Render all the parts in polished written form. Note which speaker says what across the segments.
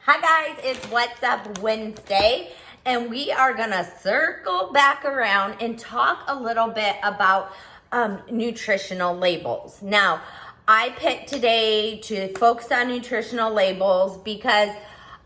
Speaker 1: Hi guys, it's What's Up Wednesday, and we are gonna circle back around and talk a little bit about nutritional labels. Now, I picked today to focus on nutritional labels because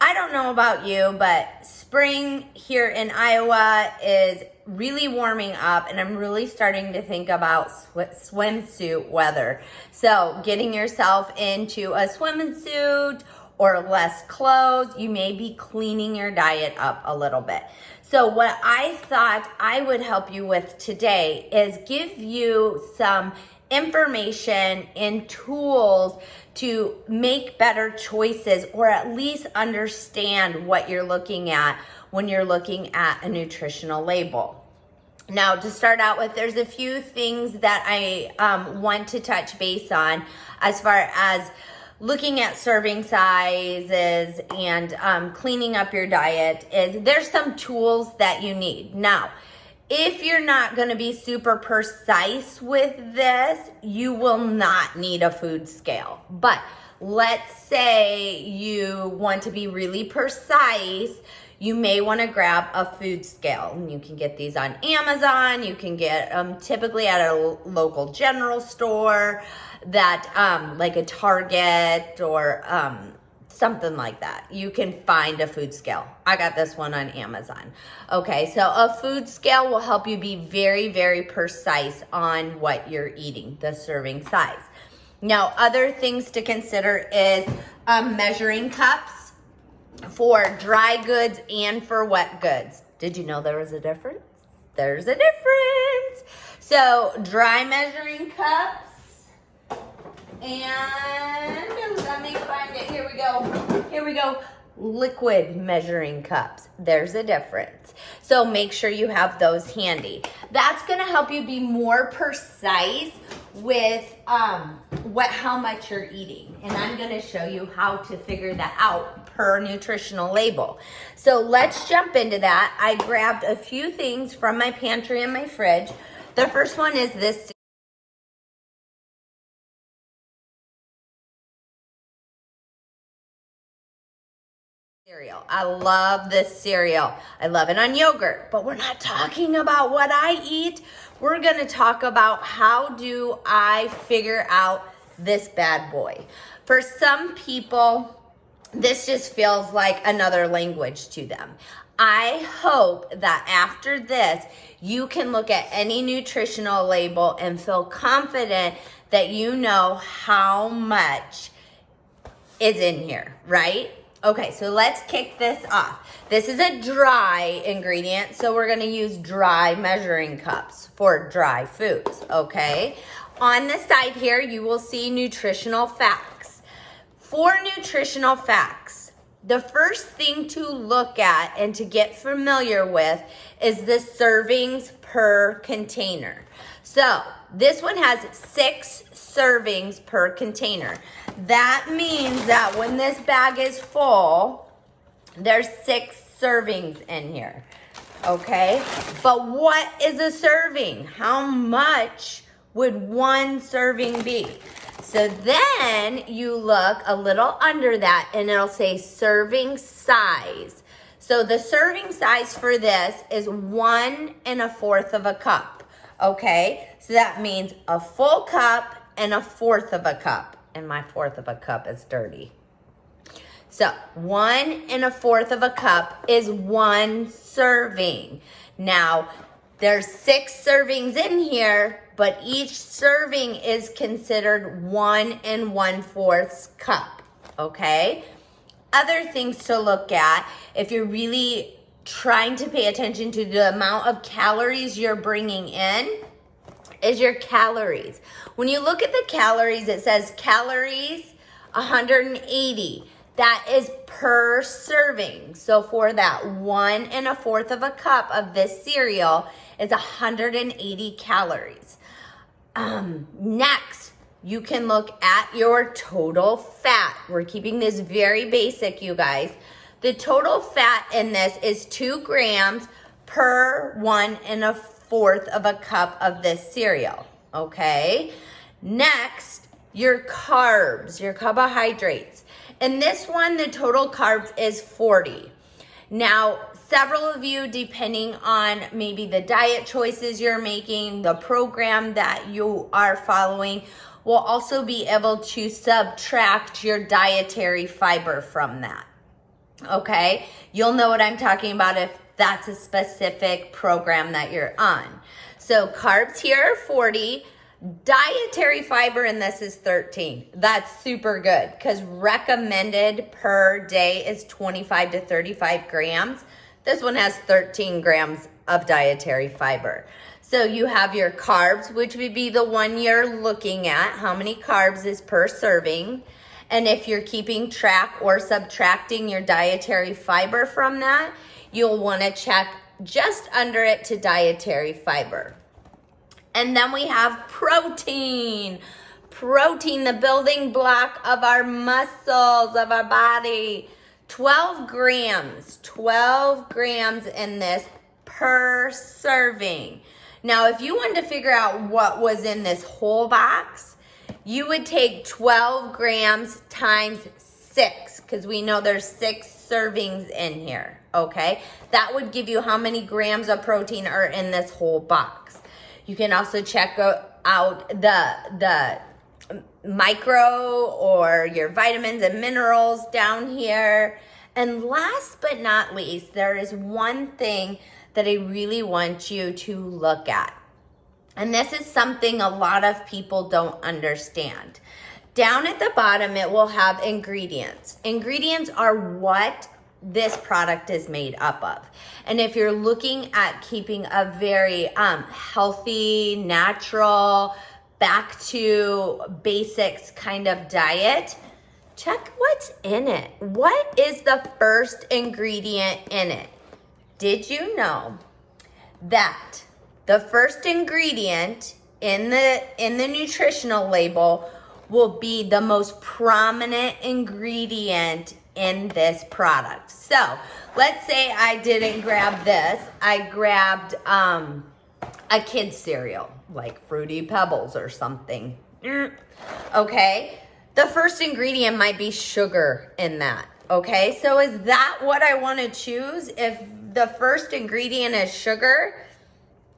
Speaker 1: I don't know about you, but spring here in Iowa is really warming up, and I'm really starting to think about swimsuit weather. So getting yourself into a swimsuit or less clothes, you may be cleaning your diet up a little bit. So what I thought I would help you with today is give you some information and tools to make better choices, or at least understand what you're looking at when you're looking at a nutritional label. Now, to start out with, there's a few things that I want to touch base on as far as looking at serving sizes and cleaning up your diet. There's some tools that you need. Now, if you're not going to be super precise with this, you will not need a food scale. But let's say you want to be really precise, you may want to grab a food scale. And you can get these on Amazon. You can get them typically at a local general store, that like a Target or something like that. You can find a food scale. I got this one on Amazon. Okay, so a food scale will help you be very, very precise on what you're eating, the serving size. Now, other things to consider is measuring cups for dry goods and for wet goods. Did you know there was a difference? There's a difference. So dry measuring cups, and let me find it. Here we go. Liquid measuring cups. There's a difference. So make sure you have those handy. That's going to help you be more precise with how much you're eating. And I'm going to show you how to figure that out per nutritional label. So let's jump into that. I grabbed a few things from my pantry and my fridge. The first one is this cereal. I love this cereal. I love it on yogurt, but we're not talking about what I eat. We're going to talk about how do I figure out this bad boy. For some people, this just feels like another language to them. I hope that after this, you can look at any nutritional label and feel confident that you know how much is in here, right? Okay, so let's kick this off. This is a dry ingredient, so we're gonna use dry measuring cups for dry foods, okay? On the side here, you will see nutritional facts. For nutritional facts, the first thing to look at and to get familiar with is the servings per container. So this one has 6 servings per container. That means that when this bag is full, there's 6 servings in here, okay? But what is a serving? How much would one serving be? So then you look a little under that and it'll say serving size. So the serving size for this is 1 1/4 of a cup, okay? So that means a full cup and 1/4 of a cup. And my 1/4 of a cup is dirty. So 1 1/4 of a cup is 1 serving. Now, there's 6 servings in here, but each serving is considered 1 1/4 cup, okay? Other things to look at, if you're really trying to pay attention to the amount of calories you're bringing in, is your calories. When you look at the calories, it says calories 180. That is per serving. So for that 1 1/4 of a cup of this cereal is 180 calories. Next, you can look at your total fat. We're keeping this very basic, you guys. The total fat in this is 2 grams per 1 1/4 of a cup of this cereal, okay? Next, your carbs, your carbohydrates. And this one, the total carbs is 40. Now, several of you, depending on maybe the diet choices you're making, the program that you are following, will also be able to subtract your dietary fiber from that. Okay? You'll know what I'm talking about if that's a specific program that you're on. So carbs here are 40. Dietary fiber in this is 13. That's super good because recommended per day is 25 to 35 grams. This one has 13 grams of dietary fiber. So you have your carbs, which would be the one you're looking at. How many carbs is per serving? And if you're keeping track or subtracting your dietary fiber from that, you'll want to check just under it to dietary fiber. And then we have protein. Protein, the building block of our muscles, of our body. 12 grams. 12 grams in this per serving. Now, if you wanted to figure out what was in this whole box, you would take 12 grams times 6, because we know there's 6 servings in here, okay? That would give you how many grams of protein are in this whole box. You can also check out the micro or your vitamins and minerals down here. And last but not least, there is one thing that I really want you to look at. And this is something a lot of people don't understand. Down at the bottom, it will have ingredients. Ingredients are what this product is made up of. And if you're looking at keeping a very healthy, natural, back to basics kind of diet, check what's in it. What is the first ingredient in it? Did you know that the first ingredient in the nutritional label will be the most prominent ingredient in this product? So let's say I didn't grab this. I grabbed a kid's cereal, like Fruity Pebbles or something. Okay, the first ingredient might be sugar in that. Okay, so is that what I want to choose if the first ingredient is sugar?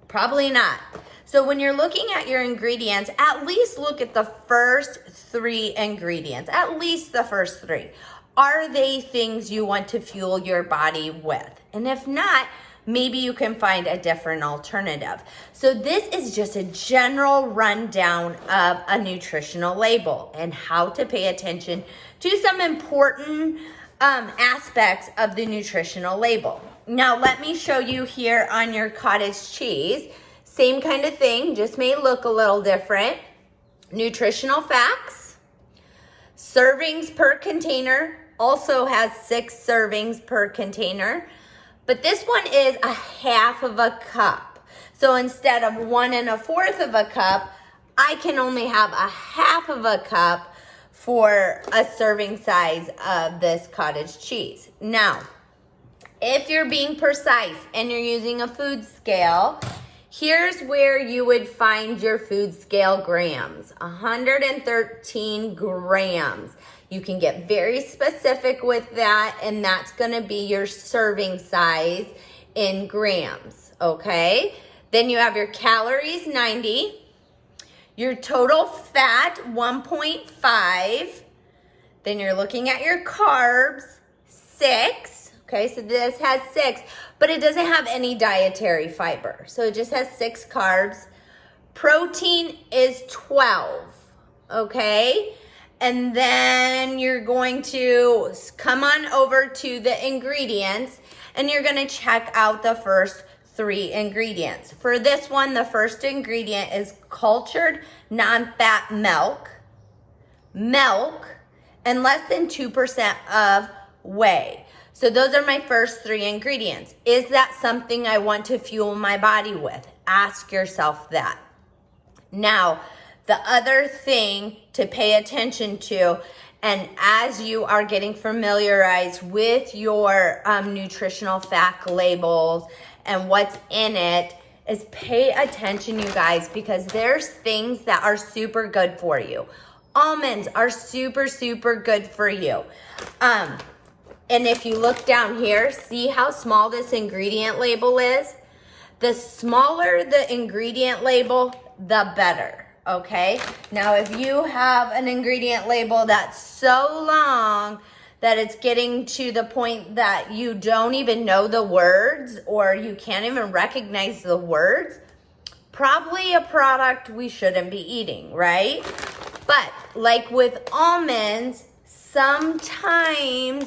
Speaker 1: Probably not. So when you're looking at your ingredients, at least look at the first 3 ingredients, at least the first 3. Are they things you want to fuel your body with? And if not, maybe you can find a different alternative. So this is just a general rundown of a nutritional label and how to pay attention to some important aspects of the nutritional label. Now let me show you here on your cottage cheese. Same kind of thing, just may look a little different. Nutritional facts. Servings per container also has 6 servings per container. But this one is a half of a cup. So instead of 1 1/4 of a cup, I can only have a half of a cup for a serving size of this cottage cheese. Now, if you're being precise and you're using a food scale, here's where you would find your food scale grams, 113 grams. You can get very specific with that, and that's gonna be your serving size in grams, okay? Then you have your calories, 90. Your total fat, 1.5. Then you're looking at your carbs, 6. Okay, so this has 6, but it doesn't have any dietary fiber. So it just has 6 carbs. Protein is 12, okay? And then you're going to come on over to the ingredients, and you're gonna check out the first 3 ingredients. For this one, the first ingredient is cultured non-fat milk, and less than 2% of whey. So those are my first 3 ingredients. Is that something I want to fuel my body with? Ask yourself that. Now, the other thing to pay attention to, and as you are getting familiarized with your nutritional fact labels and what's in it, is pay attention, you guys, because there's things that are super good for you. Almonds are super, super good for you. And if you look down here, see how small this ingredient label is? The smaller the ingredient label, the better, okay? Now, if you have an ingredient label that's so long that it's getting to the point that you don't even know the words or you can't even recognize the words, probably a product we shouldn't be eating, right? But like with almonds, sometimes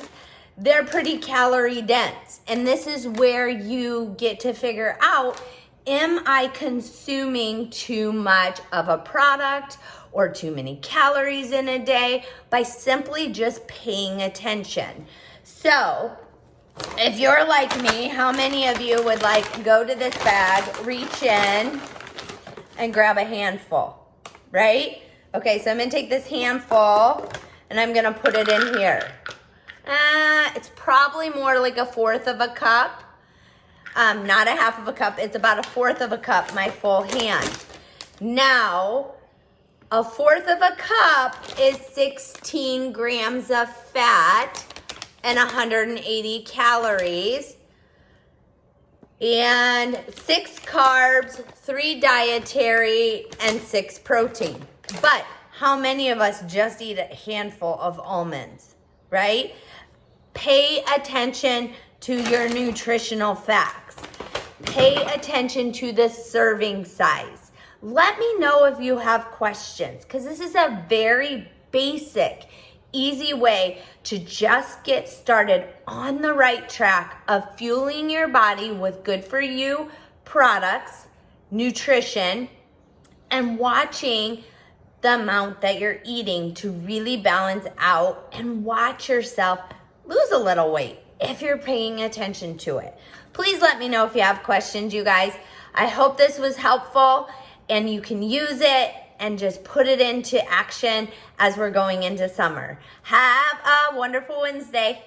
Speaker 1: they're pretty calorie dense. And this is where you get to figure out, am I consuming too much of a product or too many calories in a day, by simply just paying attention. So if you're like me, how many of you would like go to this bag, reach in, and grab a handful, right? Okay, so I'm gonna take this handful and I'm gonna put it in here. It's probably more like a fourth of a cup. Not a half of a cup, it's about a fourth of a cup, my full hand. Now, a fourth of a cup is 16 grams of fat and 180 calories. And 6 carbs, 3 dietary, and 6 protein. But how many of us just eat a handful of almonds, right? Pay attention to your nutritional facts. Pay attention to the serving size. Let me know if you have questions, because this is a very basic, easy way to just get started on the right track of fueling your body with good for you products, nutrition, and watching the amount that you're eating to really balance out and watch yourself lose a little weight if you're paying attention to it. Please let me know if you have questions, you guys. I hope this was helpful and you can use it and just put it into action as we're going into summer. Have a wonderful Wednesday.